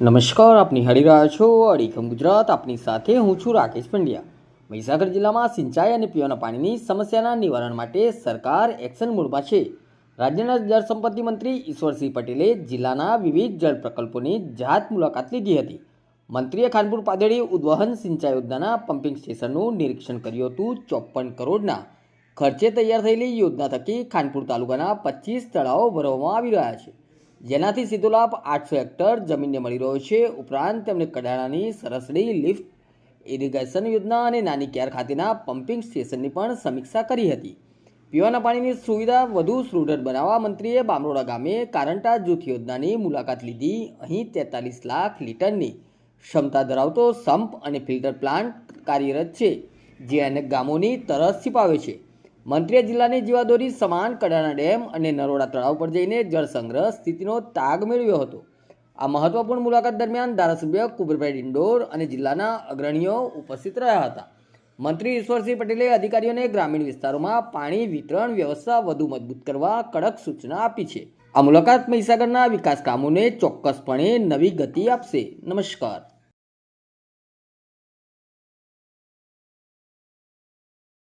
નમસ્કાર, આપ નિહાળી રહ્યા છો અડીખમ ગુજરાત. આપની સાથે હું છું રાકેશ પંડ્યા. મહીસાગર જિલ્લામાં સિંચાઈ અને પીવાના પાણીની સમસ્યાના નિવારણ માટે સરકાર એક્શન મોડમાં છે. રાજ્યના જળસંપત્તિ મંત્રી ઈશ્વરસિંહ પટેલે જિલ્લાના વિવિધ જળ પ્રકલ્પોની જાત મુલાકાત લીધી હતી. મંત્રીએ ખાનપુર પાદળી ઉદ્વહન સિંચાઈ યોજનાના પમ્પિંગ સ્ટેશનનું નિરીક્ષણ કર્યું હતું. 54 કરોડના ખર્ચે તૈયાર થયેલી યોજના થકી ખાનપુર તાલુકાના 25 તળાવો ભરવામાં આવી રહ્યા છે, જેનાથી સીધો લાભ 800 હેક્ટર જમીનને મળી રહ્યો છે. ઉપરાંત તેમણે કડાણાની સરસડી લિફ્ટ ઇરિગેશન યોજના અને નાની ક્યાર ખાતેના પમ્પિંગ સ્ટેશનની પણ સમીક્ષા કરી હતી. પીવાના પાણીની સુવિધા વધુ સુદૃઢ બનાવવા મંત્રીએ બામરોડા ગામે કારંટા જૂથ યોજનાની મુલાકાત લીધી. અહીં 43 લાખ લીટરની ક્ષમતા ધરાવતો સમ્પ અને ફિલ્ટર પ્લાન્ટ કાર્યરત છે, જે અનેક ગામોની તરસ છીપાવે છે. મંત્રીએ જિલ્લાની જીવાદોરી સમાન કડાણા ડેમ અને નરોડા તળાવ પર જઈને જળ સંગ્રહ સ્થિતિનો તાગ મેળવ્યો હતો. આ મહત્વપૂર્ણ મુલાકાત દરમિયાન ધારાસભ્ય કુબરભાઈ ડિંડોર અને જિલ્લાના અગ્રણીઓ ઉપસ્થિત રહ્યા હતા. મંત્રી ઈશ્વરસિંહ પટેલે અધિકારીઓને ગ્રામીણ વિસ્તારોમાં પાણી વિતરણ વ્યવસ્થા વધુ મજબૂત કરવા કડક સૂચના આપી છે. આ મુલાકાત મહીસાગરના વિકાસ કામોને ચોક્કસપણે નવી ગતિ આપશે. નમસ્કાર.